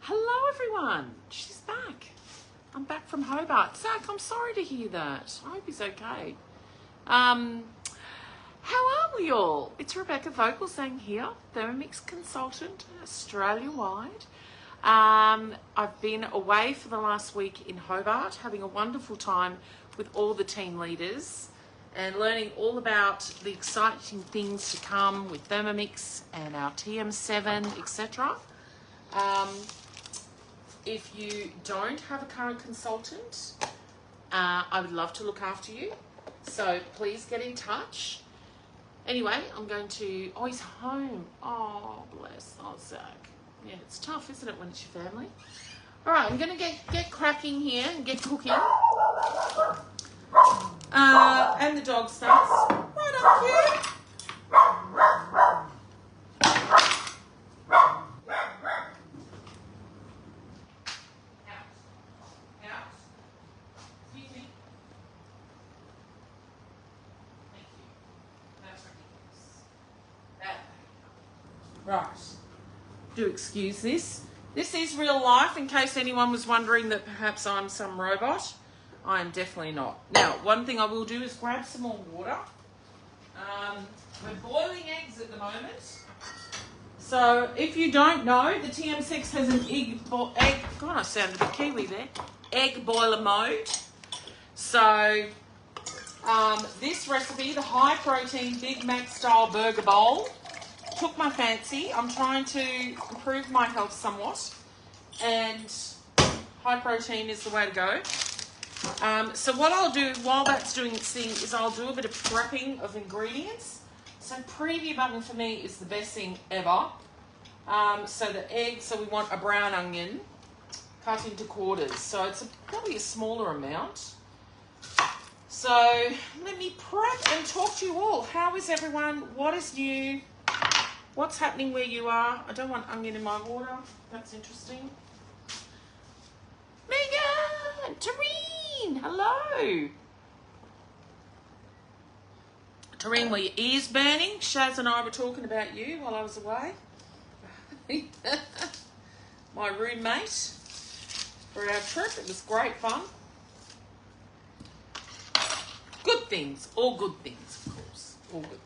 Hello everyone, she's back. I'm back from Hobart. Zach, I'm sorry to hear that. I hope he's okay. How are we all? It's Rebecca Vogelzang here, Thermomix consultant, Australia-wide. I've been away for the last week in Hobart, having a wonderful time with all the team leaders and learning all about the exciting things to come with Thermomix and our TM7, etc. If you don't have a current consultant, I would love to look after you. So please get in touch. Anyway, I'm going to... Oh, he's home. Oh, bless. Oh, Zach. Yeah, it's tough, isn't it, when it's your family? All right, I'm going to get cracking here and get cooking. And the dog starts right up here. Right, do excuse this. This is real life, in case anyone was wondering that perhaps I'm some robot. I am definitely not. Now, one thing I will do is grab some more water. We're boiling eggs at the moment. So, if you don't know, the TM6 has an God, I sounded a bit Kiwi there. Egg boiler mode. So, this recipe, the high protein Big Mac style burger bowl, took my fancy. I'm trying to improve my health somewhat, and high protein is the way to go. So what I'll do while that's doing its thing is I'll do a bit of prepping of ingredients. So preview button for me is the best thing ever. So the egg, so we want a brown onion cut into quarters. So it's probably a smaller amount. So let me prep and talk to you all. How is everyone? What is new? What's happening where you are? I don't want onion in my water. That's interesting. Megan! Tareen! Hello! Tareen, were your ears burning? Shaz and I were talking about you while I was away. My roommate for our trip. It was great fun. Good things. All good things, of course. All good things.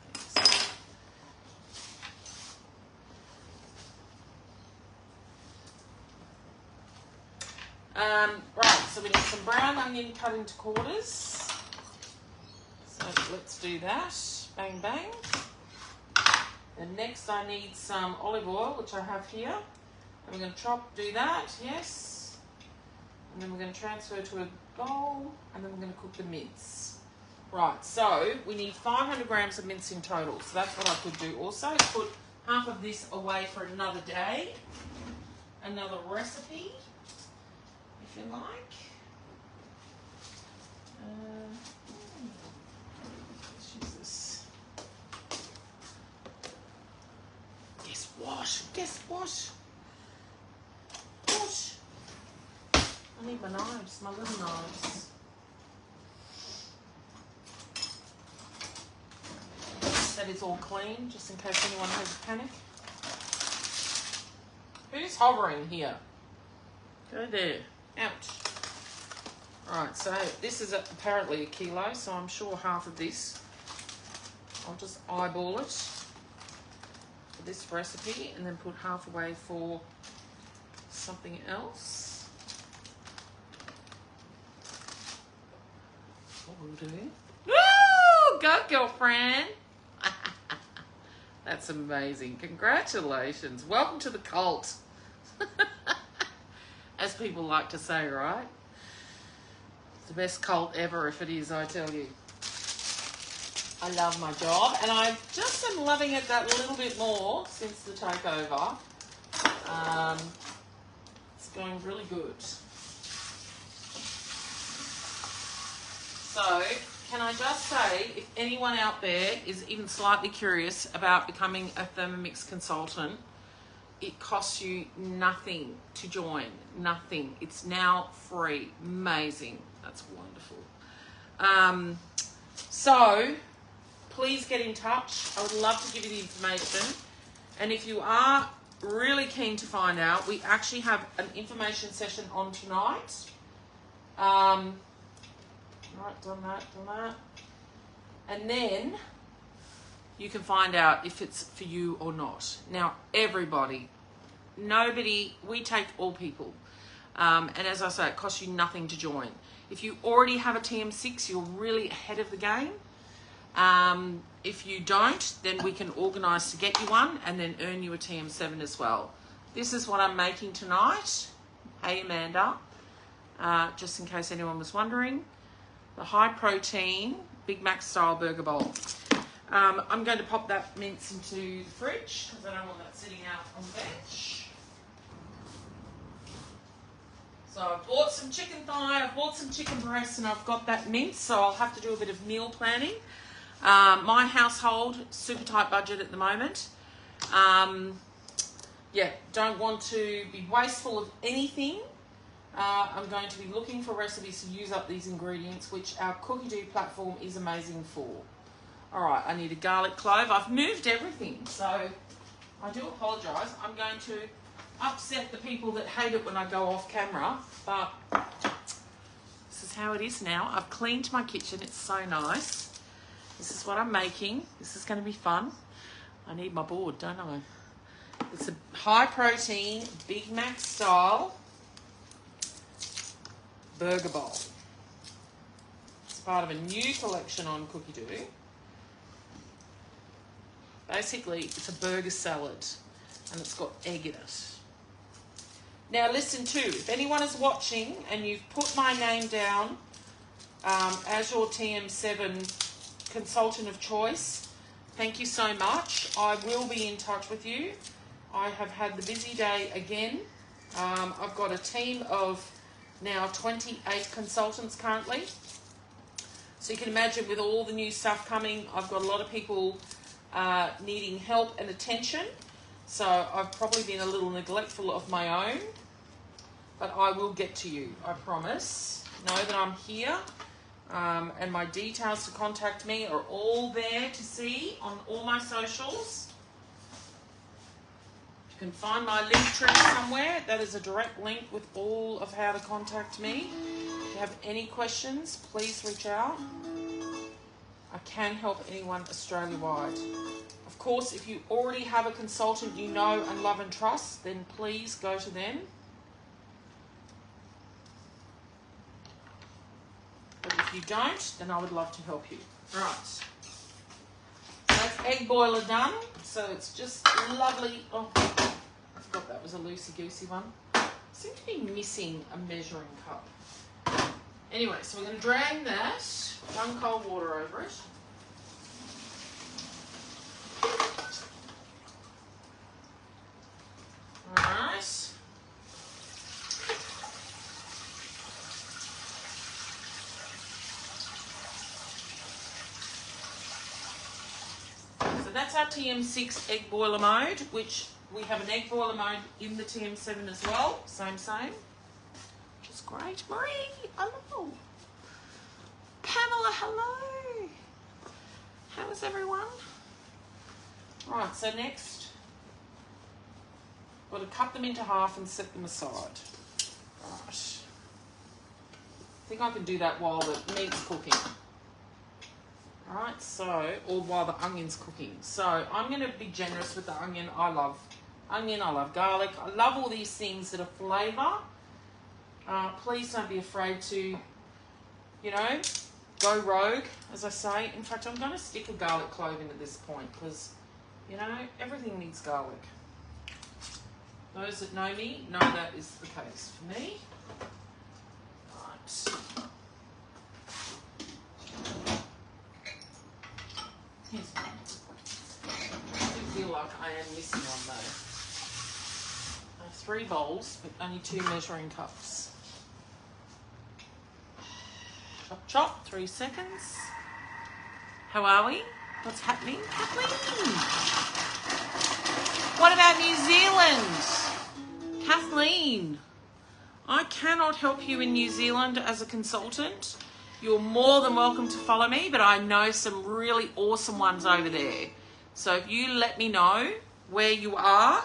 Right, so we need some brown onion cut into quarters. So let's do that. Bang, bang. And next I need some olive oil, which I have here. And we're going to do that, yes. And then we're going to transfer to a bowl, and then we're going to cook the mince. Right, so we need 500 grams of mince in total. So that's what I could do also. Put half of this away for another day. Another recipe, if you like. Let's use this. Guess what? Guess what? What? I need my knives, my little knives. That is all clean, just in case anyone has a panic. Who's hovering here? Go there. Ouch. Right, so this is apparently a kilo, so I'm sure half of this. I'll just eyeball it for this recipe and then put half away for something else. What we'll do. Woo! Go, girlfriend! That's amazing. Congratulations. Welcome to the cult. As people like to say, right? It's the best cult ever, if it is, I tell you. I love my job, and I just am loving it that little bit more since the takeover. It's going really good. So, can I just say, if anyone out there is even slightly curious about becoming a Thermomix consultant, it costs you nothing to join. Nothing. It's now free. Amazing. That's wonderful. So, please get in touch. I would love to give you the information. And if you are really keen to find out. We actually have an information session on tonight. Right, done that. And then you can find out if it's for you or not. Now, everybody, we take all people. And as I say, it costs you nothing to join. If you already have a TM6, you're really ahead of the game. If you don't, then we can organise to get you one and then earn you a TM7 as well. This is what I'm making tonight. Hey, Amanda. Just in case anyone was wondering. The high protein Big Mac style burger bowl. I'm going to pop that mince into the fridge because I don't want that sitting out on the bench. So I've bought some chicken thigh, I've bought some chicken breast, and I've got that mince, so I'll have to do a bit of meal planning. My household, super tight budget at the moment. Yeah, don't want to be wasteful of anything. I'm going to be looking for recipes to use up these ingredients, which our Cookie Do platform is amazing for. All right, I need a garlic clove. I've moved everything, so I do apologise. I'm going to upset the people that hate it when I go off camera, but this is how it is now. I've cleaned my kitchen. It's so nice. This is what I'm making. This is going to be fun. I need my board, don't I? It's a high protein Big Mac style burger bowl. It's part of a new collection on Cookie Do. Basically, it's a burger salad and it's got egg in it. Now listen too, if anyone is watching and you've put my name down as your TM7 consultant of choice, thank you so much. I will be in touch with you. I have had the busy day again. I've got a team of now 28 consultants currently. So you can imagine with all the new stuff coming, I've got a lot of people needing help and attention. So I've probably been a little neglectful of my own, but I will get to you, I promise. Know that I'm here, and my details to contact me are all there to see on all my socials. You can find my link tree somewhere. That is a direct link with all of how to contact me. If you have any questions, please reach out. I can help anyone Australia-wide. Of course, if you already have a consultant you know and love and trust, then please go to them. But if you don't, then I would love to help you. Right. That's egg boiler done. So it's just lovely. Oh, I forgot that was a loosey-goosey one. I seem to be missing a measuring cup. Anyway, so we're going to drain that, run cold water over it. Alright. So that's our TM6 egg boiler mode, which we have an egg boiler mode in the TM7 as well. Same. Which is great. Marie, hello. Pamela, hello. How is everyone? Right, so next, got to cut them into half and set them aside. Right. I think I can do that while the meat's cooking. Right, so, or while the onion's cooking. So I'm going to be generous with the onion. I love onion, I love garlic. I love all these things that are flavour. Please don't be afraid to, go rogue, as I say. In fact, I'm going to stick a garlic clove in at this point because, everything needs garlic. Those that know me know that is the case for me. Right. Here's one. I do feel like I am missing one though. I have 3 bowls, but only 2 measuring cups. Chop, chop, 3 seconds. How are we? What's happening? Kathleen! What about New Zealand? Kathleen, I cannot help you in New Zealand as a consultant. You're more than welcome to follow me, but I know some really awesome ones over there. So if you let me know where you are,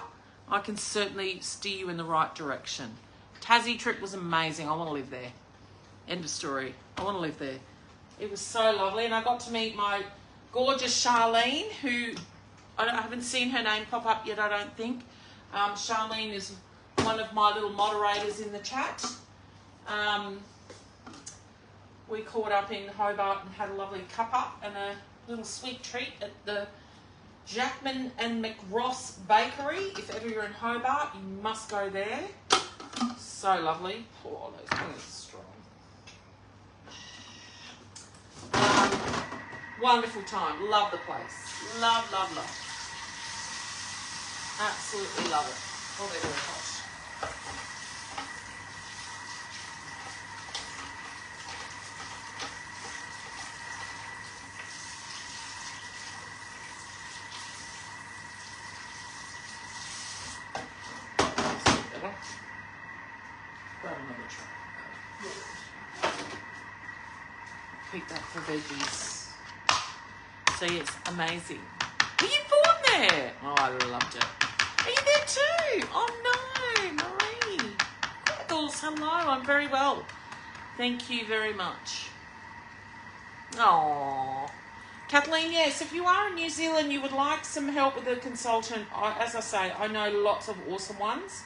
I can certainly steer you in the right direction. Tassie trip was amazing. I want to live there. End of story. I want to live there. It was so lovely, and I got to meet my gorgeous Charlene, who I haven't seen her name pop up yet, I don't think. Charlene is one of my little moderators in the chat. We caught up in Hobart and had a lovely cup-up and a little sweet treat at the Jackman and McRoss Bakery. If ever you're in Hobart, you must go there. So lovely. Oh, those things are strong. Wonderful time. Love the place. Love, love, love. Absolutely love it. Oh, they're very hot. Grab another tray. Keep that for veggies. So yes, amazing. Were you born there? Oh, I loved it. Are you there too? Oh no, Marie. Goggles, hello, I'm very well. Thank you very much. Oh, Kathleen, yes, if you are in New Zealand, you would like some help with a consultant. As I say, I know lots of awesome ones.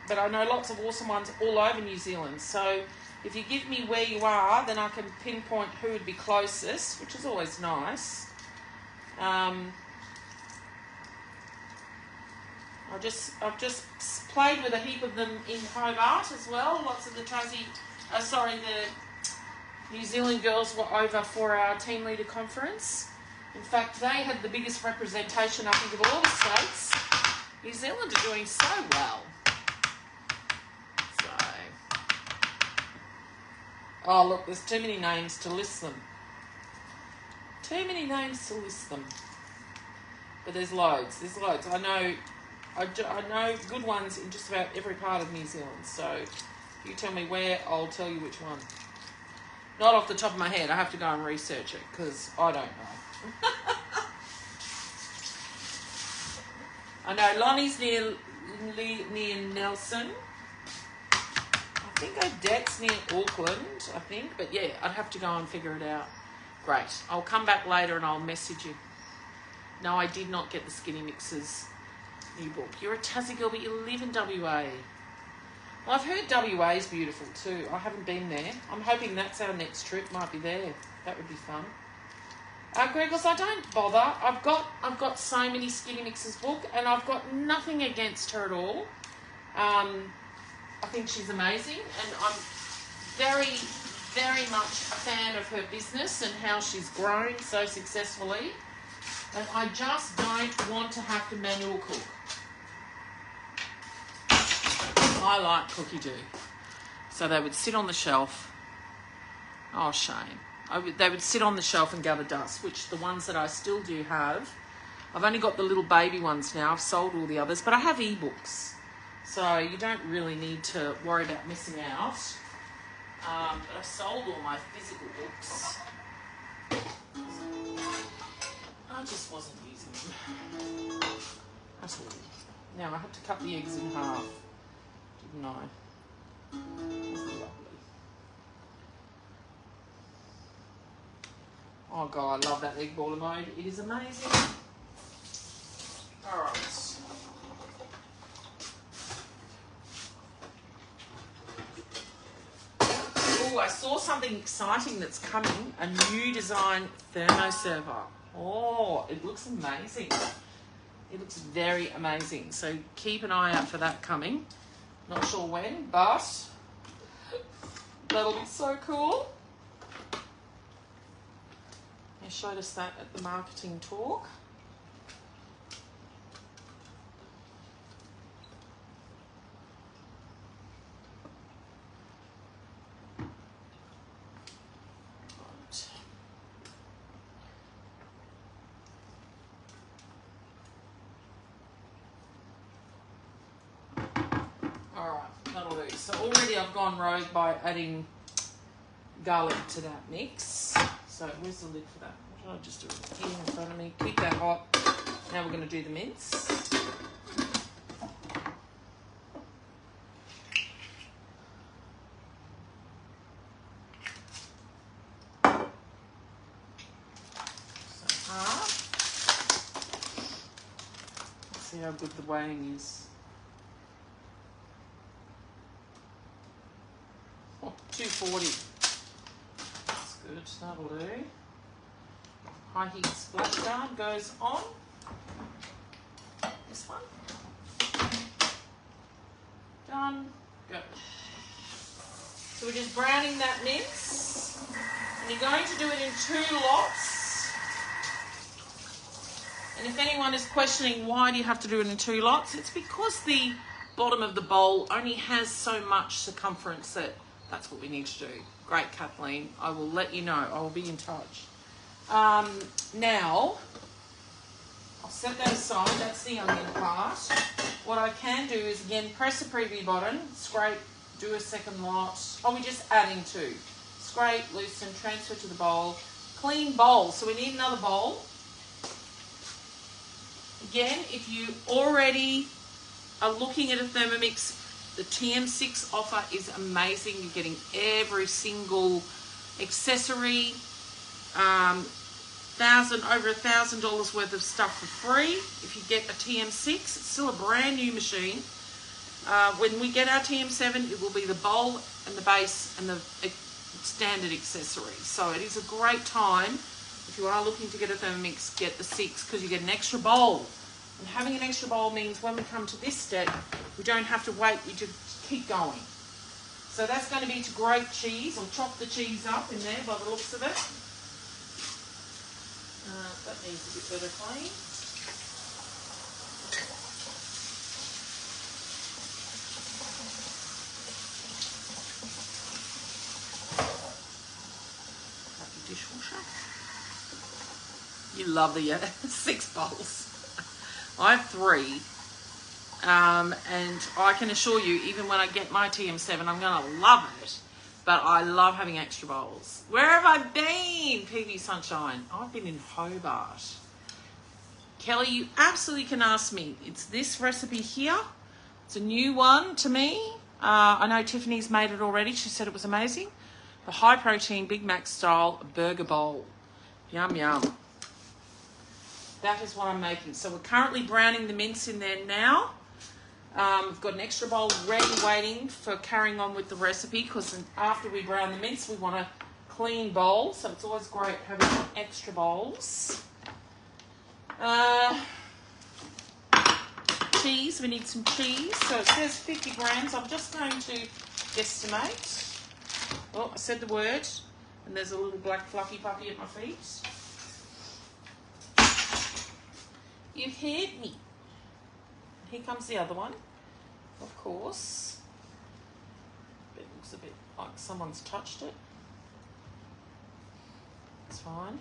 But I know lots of awesome ones all over New Zealand. So if you give me where you are, then I can pinpoint who would be closest, which is always nice. I've just played with a heap of them in Hobart as well. Lots of the the New Zealand girls were over for our team leader conference. In fact, they had the biggest representation, I think, of all the states. New Zealand are doing so well. Oh, look, there's too many names to list them. Too many names to list them. But there's loads. There's loads. I know good ones in just about every part of New Zealand. So if you tell me where, I'll tell you which one. Not off the top of my head. I have to go and research it because I don't know. I know Lonnie's near Nelson. I think Odette's near Auckland, I think. But yeah, I'd have to go and figure it out. Great. I'll come back later and I'll message you. No, I did not get the Skinny Mixes new book. You're a Tassie girl, but you live in WA. Well, I've heard WA is beautiful too. I haven't been there. I'm hoping that's our next trip. Might be there. That would be fun. Gregors, I don't bother. I've got so many Skinny Mixes book, and I've got nothing against her at all. I think she's amazing, and I'm very, very much a fan of her business and how she's grown so successfully. And I just don't want to have to manual cook. I like cookie dough. So they would sit on the shelf. Oh, shame. They would sit on the shelf and gather dust, which the ones that I still do have. I've only got the little baby ones now. I've sold all the others, but I have ebooks. So you don't really need to worry about missing out. But I sold all my physical books. I just wasn't using them at all. Now I have to cut the eggs in half, didn't I? That's lovely. Oh God, I love that egg baller mode. It is amazing. All right. Oh, I saw something exciting that's coming. A new design thermoserver. Oh, it looks amazing. It looks very amazing. So keep an eye out for that coming. Not sure when, but that'll be so cool. They showed us that at the marketing talk. So already I've gone rogue by adding garlic to that mix. So where's the lid for that? What did I just do? Here in front of me. Keep that hot. Now we're going to do the mince. how good the weighing is. Oh, 240. That's good, that'll do. High heat splash guard goes on. This one. Done. Go. So we're just browning that mince. And you're going to do it in 2 lots. And if anyone is questioning why do you have to do it in 2 lots, it's because the bottom of the bowl only has so much circumference that that's what we need to do. Great, Kathleen. I will let you know. I will be in touch. Now, I'll set that aside. That's the onion part. What I can do is, again, press the preview button, scrape, do a second lot. Oh, we're just adding 2. Scrape, loosen, transfer to the bowl. Clean bowl. So we need another bowl. Again, if you already are looking at a Thermomix, the TM6 offer is amazing. You're getting every single accessory, over $1,000 worth of stuff for free. If you get a TM6, it's still a brand new machine. When we get our TM7, it will be the bowl and the base and the standard accessories. So it is a great time. If you are looking to get a Thermomix, get the 6 because you get an extra bowl. And having an extra bowl means when we come to this step, we don't have to wait, we just keep going. So that's going to be to grate cheese. I'll chop the cheese up in there by the looks of it. That needs a bit better clean. Dishwasher. You love the 6 bowls. I have 3. And I can assure you, even when I get my TM7, I'm going to love it. But I love having extra bowls. Where have I been, PV Sunshine? I've been in Hobart. Kelly, you absolutely can ask me. It's this recipe here. It's a new one to me. I know Tiffany's made it already. She said it was amazing. The high protein Big Mac style burger bowl. Yum, yum. That is what I'm making. So we're currently browning the mince in there now. We've got an extra bowl ready waiting for carrying on with the recipe because after we brown the mince, we want a clean bowl. So it's always great having extra bowls. Cheese, we need some cheese. So it says 50 grams. I'm just going to guesstimate. Oh, I said the word, and there's a little black fluffy puppy at my feet. You've heard me. Here comes the other one, of course. It looks a bit like someone's touched it. It's fine.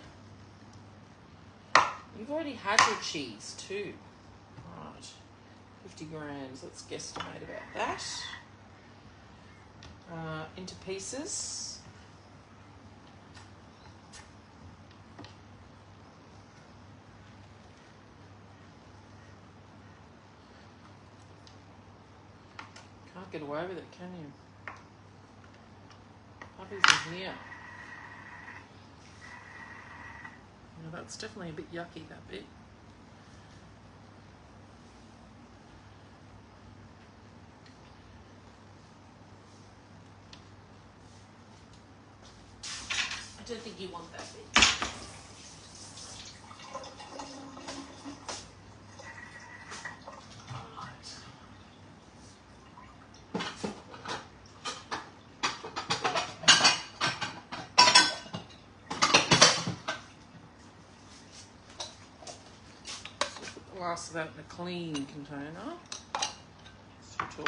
You've already had your cheese too. Right, 50 grams. Let's guesstimate about that. Into pieces. Can't get away with it, can you? Puppies are here. Now that's definitely a bit yucky, that bit. I don't think you want that bit. Last of that in a clean container. So tall.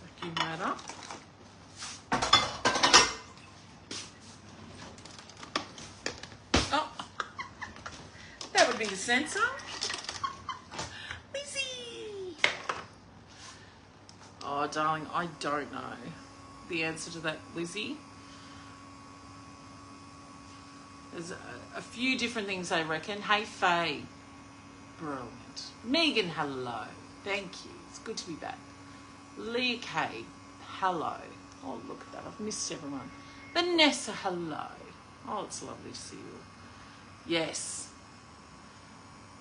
Vacuum that up. Oh, that would be the sensor. Oh, darling, I don't know the answer to that, Lizzie. There's a few different things I reckon. Hey, Faye. Brilliant. Megan, hello. Thank you. It's good to be back. Leah K, hello. Oh, look at that. I've missed everyone. Vanessa, hello. Oh, it's lovely to see you. Yes.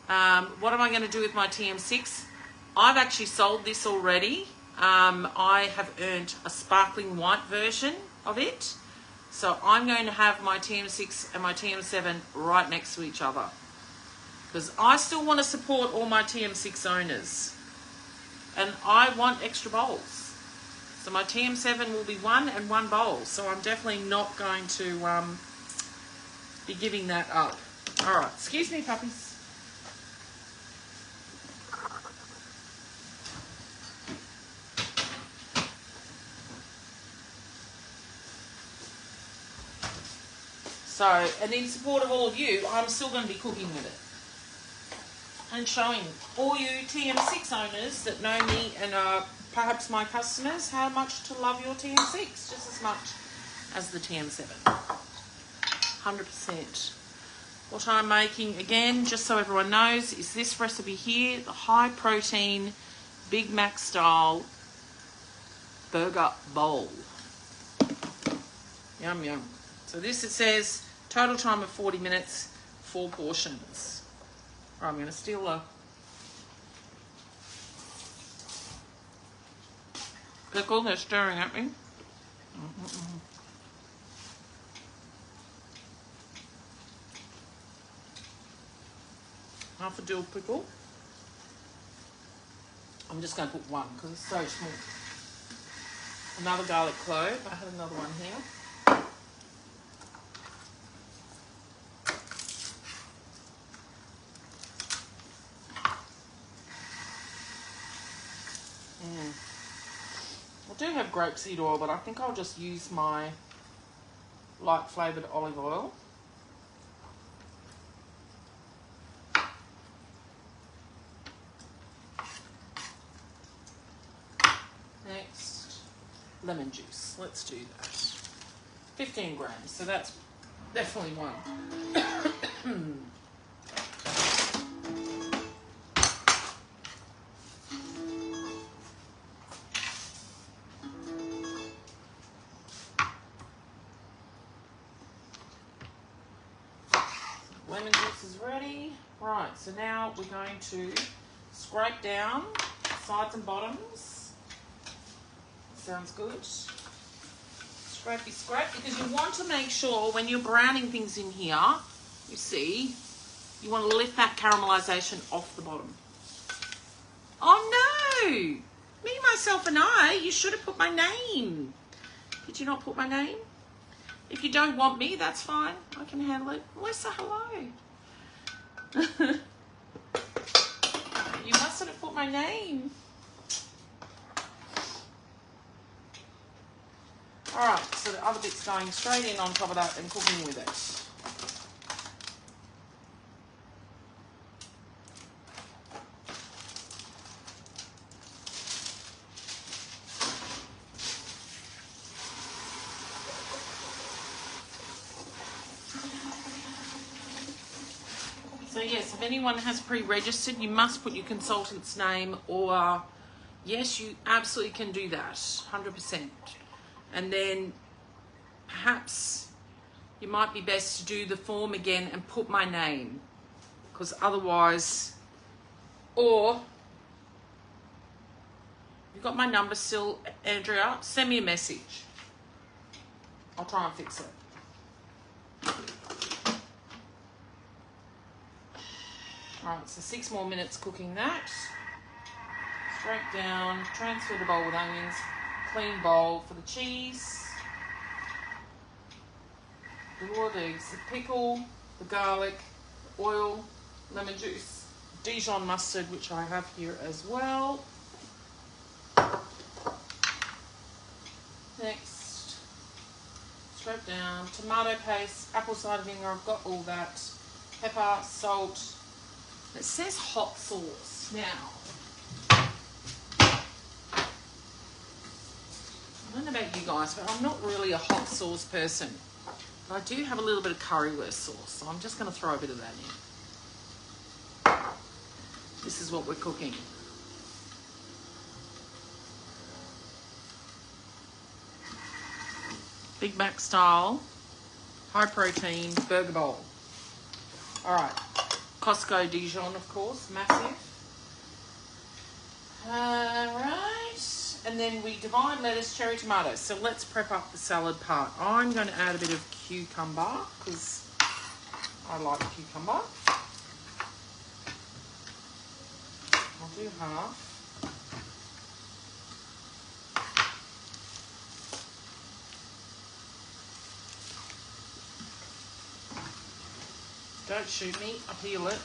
What am I going to do with my TM6? I've actually sold this already. I have earned a sparkling white version of it. So I'm going to have my TM6 and my TM7 right next to each other. Because I still want to support all my TM6 owners. And I want extra bowls. So my TM7 will be 1 and 1 bowl. So I'm definitely not going to be giving that up. All right, excuse me, puppies. So, and in support of all of you, I'm still going to be cooking with it. And showing all you TM6 owners that know me and are perhaps my customers how much to love your TM6, just as much as the TM7. 100%. What I'm making, again, just so everyone knows, is this recipe here, the high protein Big Mac style burger bowl. Yum, yum. So this, it says, total time of 40 minutes, 4 portions. All right, I'm going to steal a pickle. They're stirring at me. Half a dill pickle. I'm just going to put one because it's so small. Another garlic clove. I had another one here. I do have grapeseed oil, but I think I'll just use my light flavoured olive oil. Next, lemon juice. Let's do that. 15 grams, so that's definitely one. Lemon juice is ready. Right, so now we're going to scrape down sides and bottoms. Sounds good. Scrapey scrape, because you want to make sure when you're browning things in here, you see, you want to lift that caramelization off the bottom. Oh no! Me, myself and I, you should have put my name. Did you not put my name? If you don't want me, that's fine. I can handle it. Where's the hello? You mustn't have put my name. Alright, so the other bit's going straight in on top of that and cooking with it. So yes, if anyone has pre-registered, you must put your consultant's name, or yes, you absolutely can do that, 100%. And then perhaps you might be best to do the form again and put my name, because otherwise, or you've got my number still, Andrea, send me a message. I'll try and fix it. Alright, so 6 more minutes cooking that. Scrape down, transfer the bowl with onions, clean bowl for the cheese, the raw eggs, the pickle, the garlic, the oil, lemon juice, Dijon mustard, which I have here as well. Next, scrape down, tomato paste, apple cider vinegar, I've got all that, pepper, salt. It says hot sauce. Now, I don't know about you guys, but I'm not really a hot sauce person. But I do have a little bit of currywurst sauce, so I'm just going to throw a bit of that in. This is what we're cooking. Big Mac style, high protein burger bowl. All right, Costco Dijon, of course, massive. All right, and then we divide lettuce, cherry tomatoes. So let's prep up the salad part. I'm going to add a bit of cucumber because I like cucumber. I'll do half. Don't shoot me, I peel it.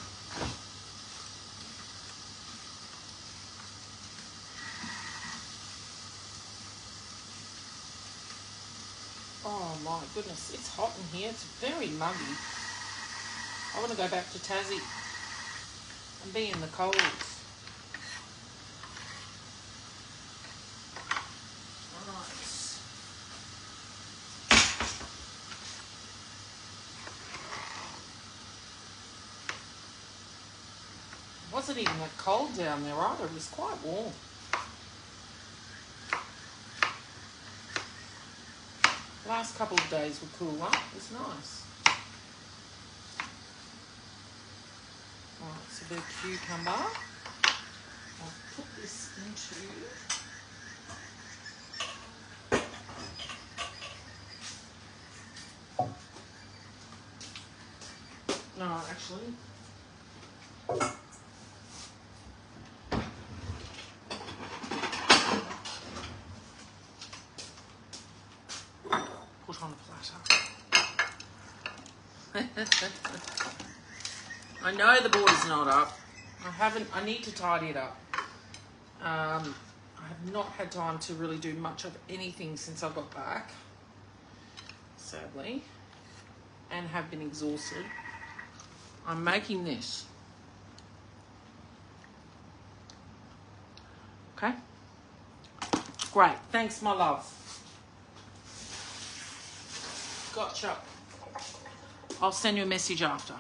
Oh my goodness, it's hot in here. It's very muggy. I want to go back to Tassie and be in the cold. It wasn't even that cold down there either. It was quite warm. The last couple of days were cooler. It was nice. Right, so a bit of cucumber. I'll put this into... No, actually... put on a platter. I know the board is not up. I need to tidy it up. I have not had time to really do much of anything since I got back, sadly, and have been exhausted. I'm making this. Okay? Great. Thanks, my love. Gotcha. I'll send you a message after.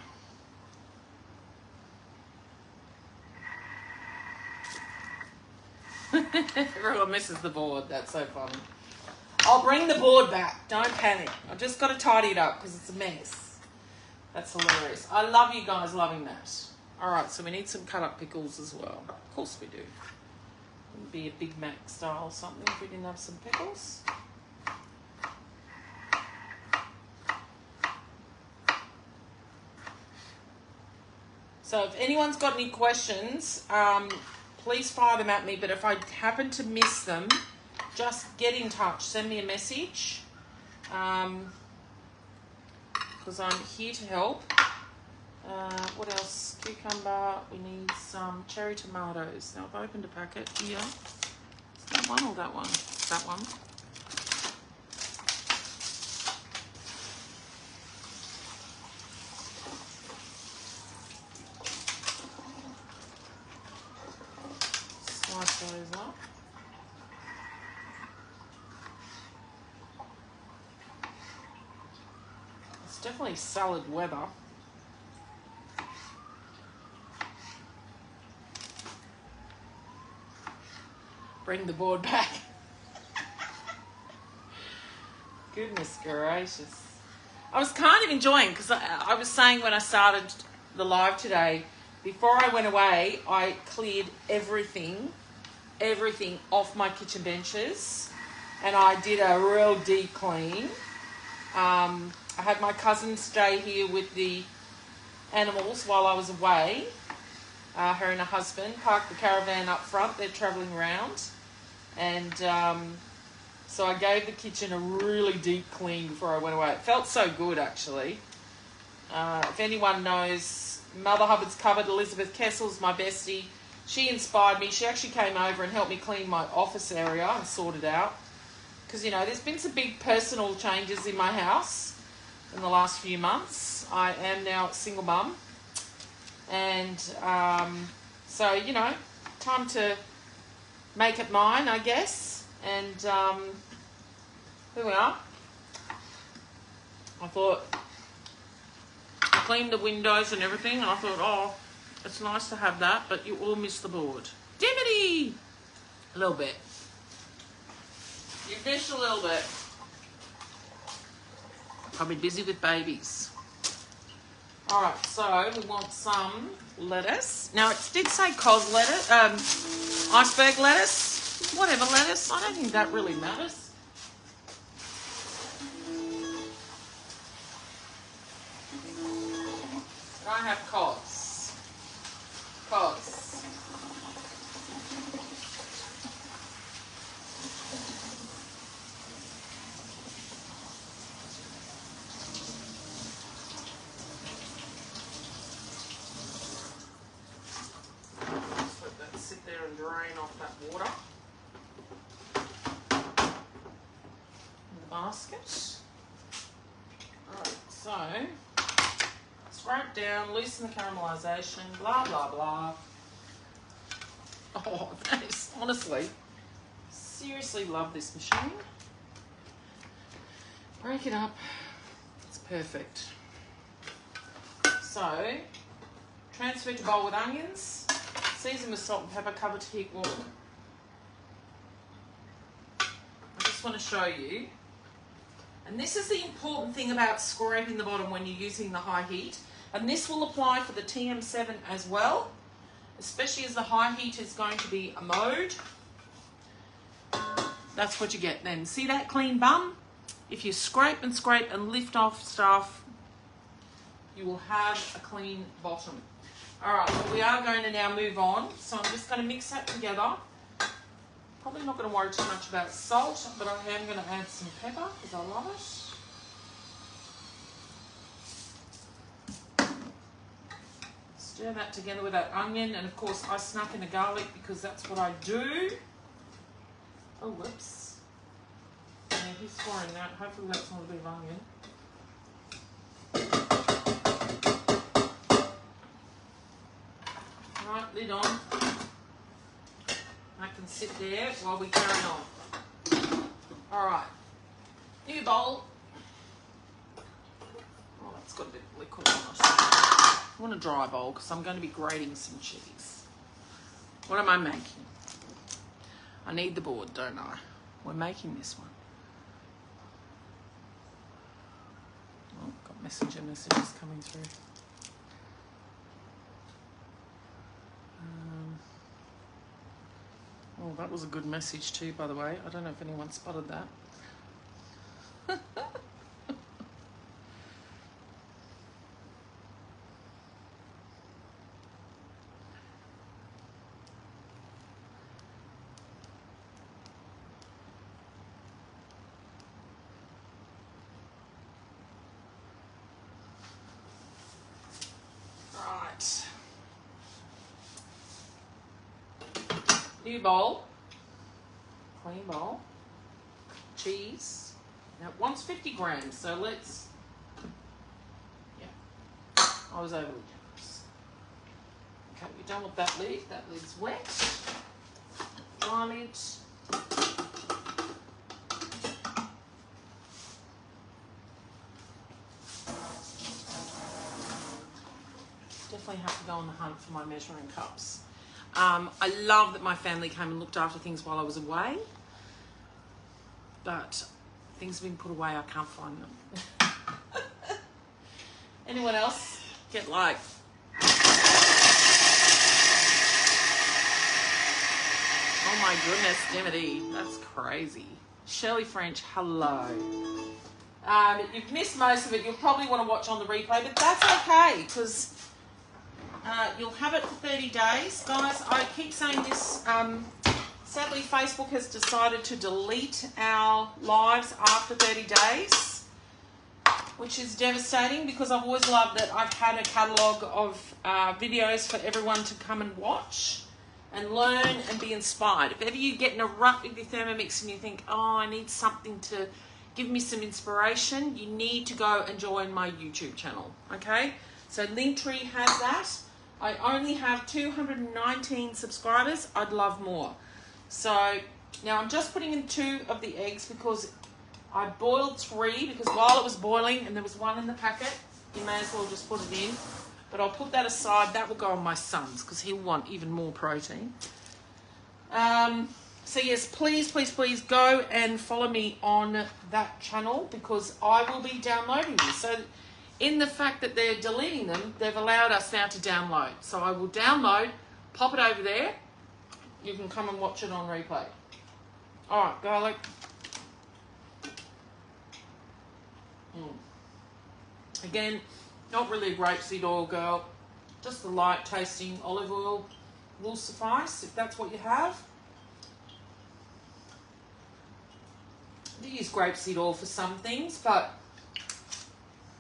Everyone misses the board. That's so funny. I'll bring the board back. Don't panic. I've just got to tidy it up because it's a mess. That's hilarious. I love you guys loving that. All right, so we need some cut up pickles as well. Of course we do. It would be a Big Mac style or something if we didn't have some pickles. So if anyone's got any questions, please fire them at me. But if I happen to miss them, just get in touch. Send me a message. Because I'm here to help. What else? Cucumber. We need some cherry tomatoes. Now I've opened a packet here. Is that one or that one? That one. Slice those up. It's definitely salad weather. Bring the board back. Goodness gracious. I was kind of enjoying, because I was saying when I started the live today, before I went away, I cleared everything off my kitchen benches, and I did a real deep clean. I had my cousin stay here with the animals while I was away. Her and her husband parked the caravan up front. They're travelling around. And so I gave the kitchen a really deep clean before I went away. It felt so good, actually. If anyone knows Mother Hubbard's Cupboard, Elizabeth Kessel's my bestie. She inspired me. She actually came over and helped me clean my office area and sort it out. Because, you know, there's been some big personal changes in my house in the last few months. I am now a single mum. And so, you know, time to make it mine, I guess. And here we are. I thought, I cleaned the windows and everything, and I thought, oh, it's nice to have that, but you all miss the board. Dimity! A little bit. You miss a little bit. Probably busy with babies. All right, so we want some lettuce. Now, it did say cos lettuce, iceberg lettuce, whatever lettuce. I don't think that really matters. I have cos. Cos. Sit there and drain off that water in the basket. Alright, so scrape down, loosen the caramelisation, blah blah blah. Oh, that is honestly, seriously love this machine. Break it up, it's perfect. So, transfer to bowl with onions. Season with salt and pepper, cover to heat warm. I just want to show you. And this is the important thing about scraping the bottom when you're using the high heat. And this will apply for the TM7 as well, especially as the high heat is going to be a mode. That's what you get then. See that clean bum? If you scrape and lift off stuff, you will have a clean bottom. All right, well, we are going to now move on. So I'm just going to mix that together. Probably not going to worry too much about salt, but I am going to add some pepper because I love it. Stir that together with that onion. And of course, I snuck in the garlic because that's what I do. Oh, whoops. Yeah, he's scoring that. Hopefully that's not a bit of onion. Right, lid on. I can sit there while we carry on. Alright, new bowl. Oh, that's got a bit of liquid on it. I want a dry bowl because I'm going to be grating some cheese. What am I making? I need the board, don't I? We're making this one. Oh, got messenger messages coming through. Oh, that was a good message too, by the way. I don't know if anyone spotted that. Right. New bowl. Clean bowl. Cheese. Now it wants 50 grams, so let's... Yeah. I was overly generous. Okay, we're done with that lid. That lid's wet. Dry lid. Definitely have to go on the hunt for my measuring cups. I love that my family came and looked after things while I was away, but things have been put away, I can't find them. Anyone else get like... Oh my goodness, Dimity, that's crazy. Shirley French, hello. You've missed most of it. You'll probably want to watch on the replay, but that's okay, because you'll have it for 30 days. Guys, I keep saying this, sadly Facebook has decided to delete our lives after 30 days, which is devastating because I've always loved that I've had a catalogue of videos for everyone to come and watch and learn and be inspired. If ever you get in a rut with your Thermomix and you think, oh, I need something to give me some inspiration, you need to go and join my YouTube channel, okay? So Linktree has that. I only have 219 subscribers. I'd love more. So now I'm just putting in 2 of the eggs because I boiled 3 because while it was boiling and there was 1 in the packet, you may as well just put it in. But I'll put that aside. That will go on my son's because he'll want even more protein. So yes, please, please, please go and follow me on that channel because I will be downloading this. So in the fact that they're deleting them, they've allowed us now to download. So I will download, pop it over there. You can come and watch it on replay. All right, garlic. Again, not really a grapeseed oil, girl. Just a light tasting olive oil will suffice if that's what you have. I do use grapeseed oil for some things, but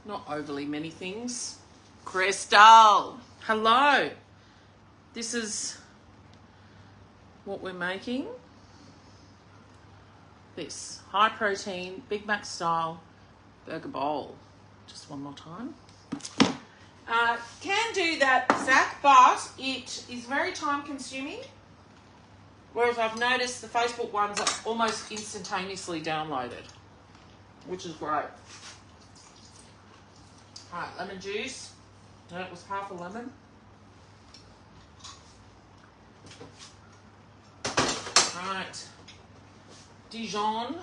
not overly many things. Crystal, hello. This is what we're making. This high protein, Big Mac style burger bowl. Just one more time. Can do that, Zach, but it is very time consuming. Whereas I've noticed the Facebook ones are almost instantaneously downloaded, which is great. Alright, lemon juice. That was half a lemon. Right. Dijon.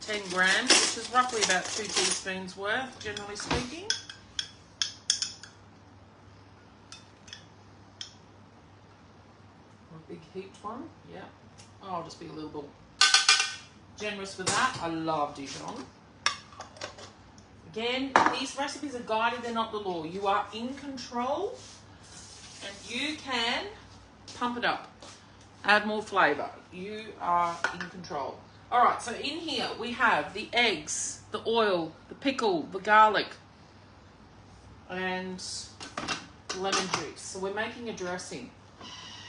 10 grams, which is roughly about 2 teaspoons worth, generally speaking. A big heaped one, yeah. Oh, I'll just be a little bit generous with that. I love Dijon. Again, these recipes are guided, they're not the law. You are in control and you can pump it up, add more flavour. You are in control. All right, so in here we have the eggs, the oil, the pickle, the garlic, and lemon juice. So we're making a dressing.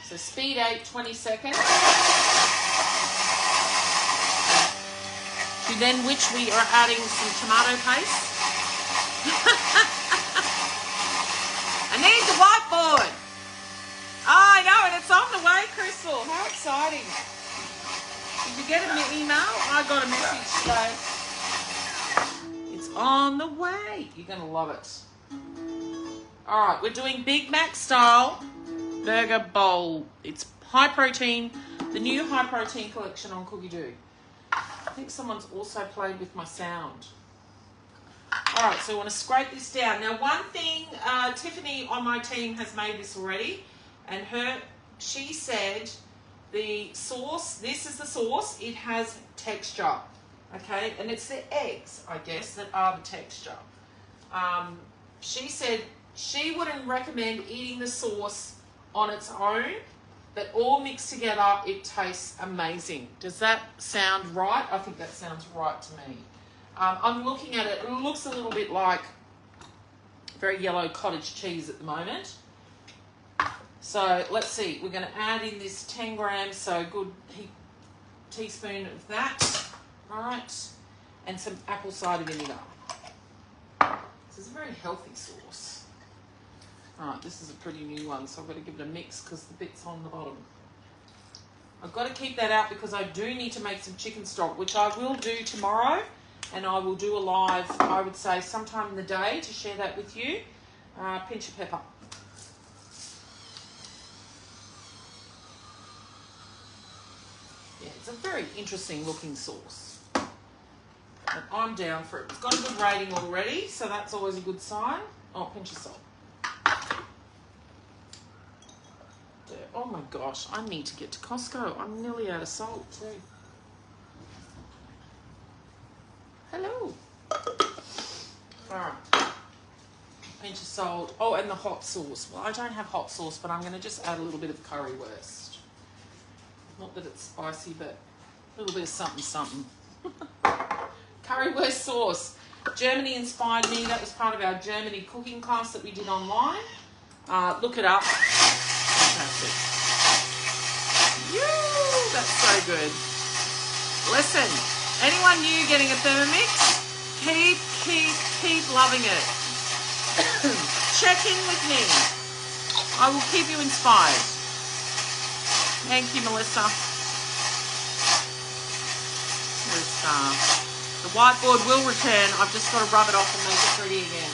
So speed 8, 20 seconds. To then which we are adding some tomato paste. I need the whiteboard. Oh, I know, and it's on the way, Crystal. How exciting. Did you get an email? I got a message today. It's on the way. You're going to love it. All right, we're doing Big Mac style burger bowl. It's high protein, the new high protein collection on Cookie Doo. I think someone's also played with my sound. All right, so I want to scrape this down. Now, one thing, Tiffany on my team has made this already, and she said the sauce, this is the sauce, it has texture, okay? And it's the eggs, I guess, that are the texture. She said she wouldn't recommend eating the sauce on its own, but all mixed together, it tastes amazing. Does that sound right? I think that sounds right to me. I'm looking at it, it looks a little bit like very yellow cottage cheese at the moment. So let's see, we're going to add in this 10 grams, so a good teaspoon of that, right, and some apple cider vinegar. This is a very healthy sauce. All right, this is a pretty new one, so I've got to give it a mix because the bit's on the bottom. I've got to keep that out because I do need to make some chicken stock, which I will do tomorrow, and I will do a live, I would say, sometime in the day to share that with you. Pinch of pepper. Yeah, it's a very interesting looking sauce. But I'm down for it. It's got a good rating already, so that's always a good sign. Oh, pinch of salt. Oh my gosh, I need to get to Costco. I'm nearly out of salt too. Hello. Alright. Pinch of salt. Oh, and the hot sauce. Well, I don't have hot sauce, but I'm going to just add a little bit of currywurst. Not that it's spicy, but a little bit of something, something. Currywurst sauce. Germany inspired me. That was part of our Germany cooking class that we did online. Look it up. Fantastic. That's so good. Listen, anyone new getting a Thermomix, keep loving it. Check in with me. I will keep you inspired. Thank you, Melissa. The whiteboard will return. I've just got to rub it off and make it pretty again.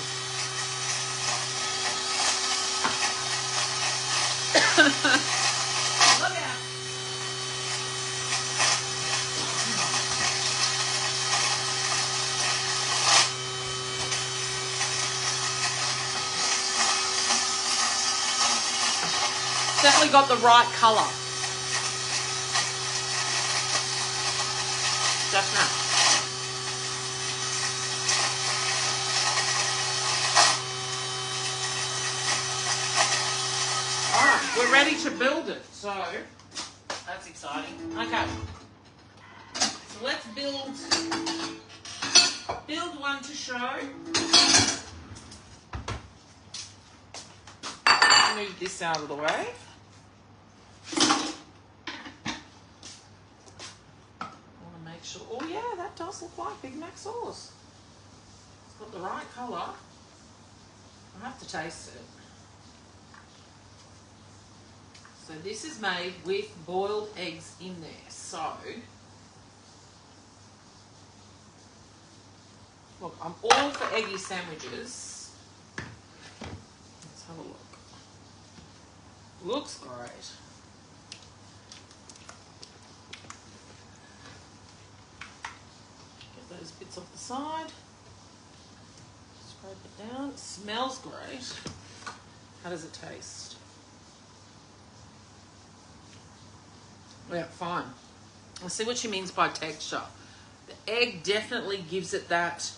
Look out. Definitely got the right colour. Definitely. Alright, we're ready to build it. So, that's exciting. Okay. So let's build one to show. Move this out of the way. Sure. Oh yeah, that does look like Big Mac sauce. It's got the right colour. I have to taste it. So this is made with boiled eggs in there. So, look, I'm all for eggy sandwiches. Let's have a look. Looks great. Those bits off the side, scrape it down. It smells great. How does it taste? Yeah, fine. I see what she means by texture. The egg definitely gives it that.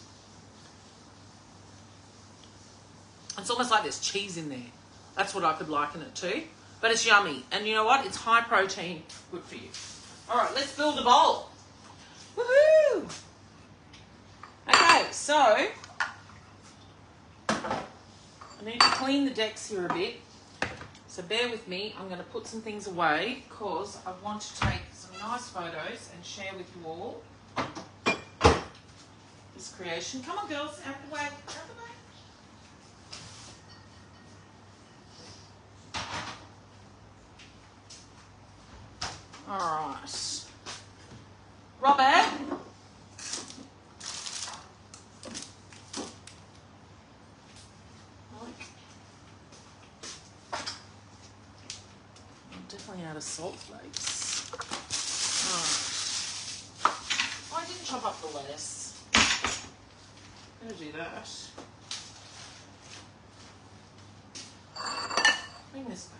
It's almost like there's cheese in there. That's what I could liken it to. But it's yummy. And you know what? It's high protein. Good for you. All right, let's build a bowl. Woohoo! Okay, so I need to clean the decks here a bit. So bear with me. I'm going to put some things away because I want to take some nice photos and share with you all this creation. Come on, girls, out the way. Out the way. All right. Robert. Out of salt flakes. Oh. I didn't chop up the lettuce. I'm going to do that. Bring this back.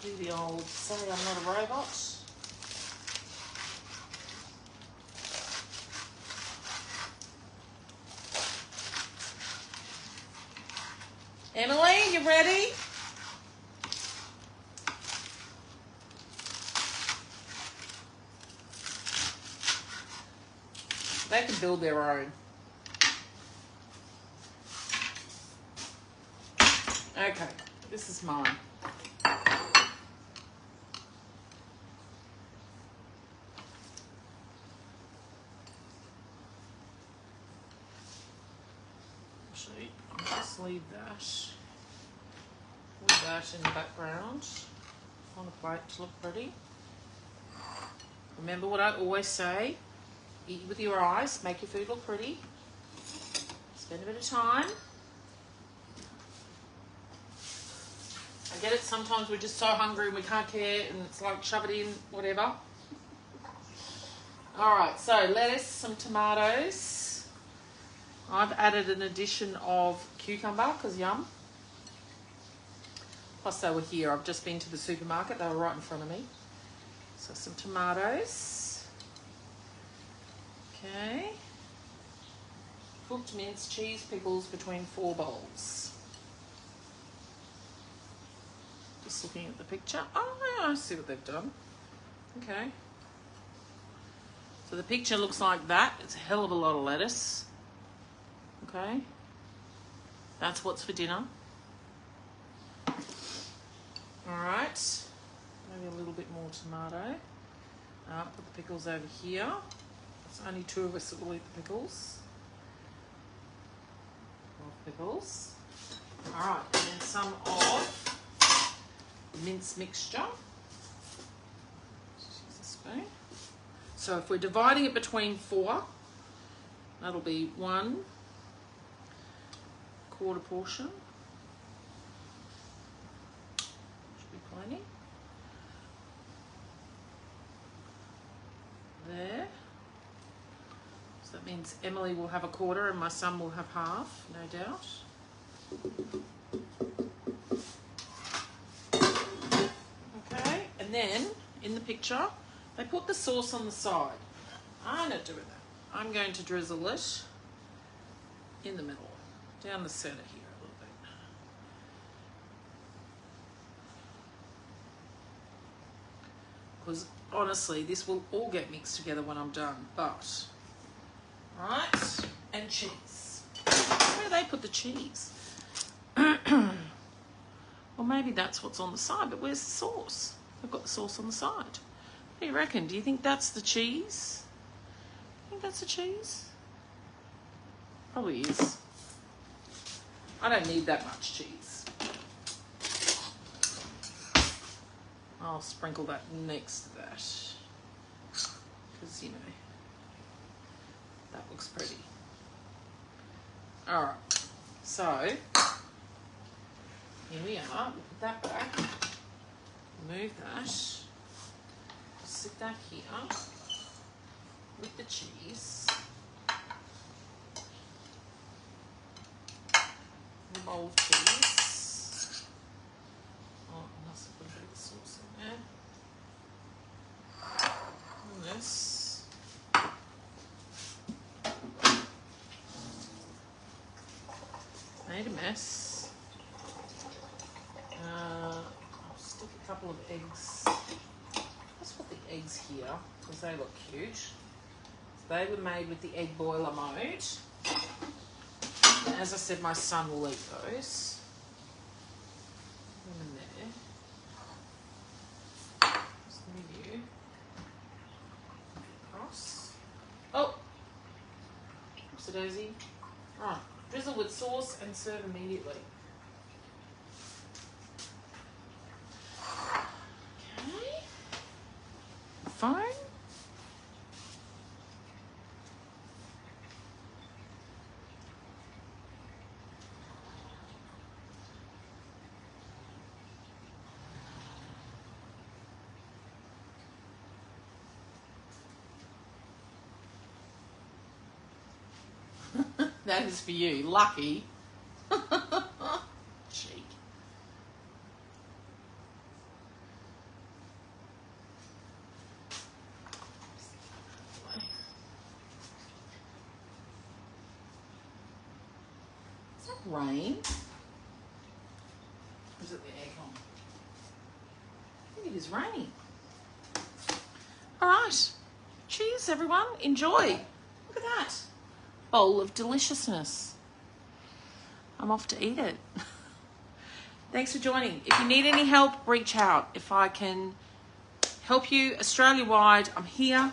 Do the old say I'm not a robot. Emily, you ready? They can build their own. Okay, this is mine. Actually, I'll just leave that in the background on the plate to look pretty. Remember what I always say, eat with your eyes, make your food look pretty. Spend a bit of time. I get it, sometimes we're just so hungry and we can't care and it's like shove it in, whatever. Alright, so lettuce, some tomatoes. I've added an addition of cucumber because yum. Plus they were here, I've just been to the supermarket, they were right in front of me. So some tomatoes. Okay. Cooked minced cheese pickles between 4 bowls. Just looking at the picture. Oh, yeah, I see what they've done. Okay. So the picture looks like that. It's a hell of a lot of lettuce. Okay. That's what's for dinner. Alright. Maybe a little bit more tomato. Put the pickles over here. There's only 2 of us that will eat the pickles. Pickles. Alright, and then some of the mince mixture. Just use a spoon. So if we're dividing it between 4, that'll be 1/4 portion. Should be plenty. There. So that means Emily will have 1/4 and my son will have half, no doubt. Okay, and then in the picture, they put the sauce on the side. I'm not doing that. I'm going to drizzle it in the middle, down the center here a little bit. Because honestly, this will all get mixed together when I'm done, but, right, and cheese. Where do they put the cheese? Well, maybe that's what's on the side, but where's the sauce? They've got the sauce on the side. What do you reckon? Do you think that's the cheese? Think that's the cheese? Probably is. I don't need that much cheese. I'll sprinkle that next to that. Because, you know, that looks pretty. Alright, so here we are. We'll put that back. Move that. Sit that here with the cheese. The bowl of cheese. Oh, I must have put a bit of the sauce in there. And this. Made a mess. I'll stick a couple of eggs. Let's put the eggs here because they look cute. So they were made with the egg boiler mode. And as I said, my son will eat those. Put them in there. Just move you across. Oh! Oopsie-daisy. Right. Drizzle with sauce and serve immediately. Okay. Phone. That is for you. Lucky. Cheek. Is that rain? Or is it the aircon? I think it is raining. All right. Cheers, everyone. Enjoy. Look at that. Bowl of deliciousness. I'm off to eat it. Thanks for joining. If you need any help, reach out. If I can help you Australia-wide, I'm here.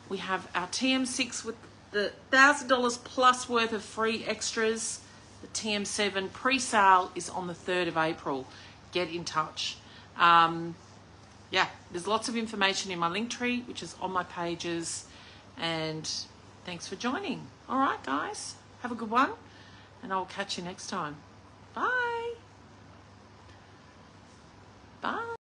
We have our TM6 with the $1,000 plus worth of free extras. The TM7 pre-sale is on the 3rd of April. Get in touch. Yeah, there's lots of information in my link tree, which is on my pages. And thanks for joining. All right, guys. Have a good one. And I'll catch you next time. Bye. Bye.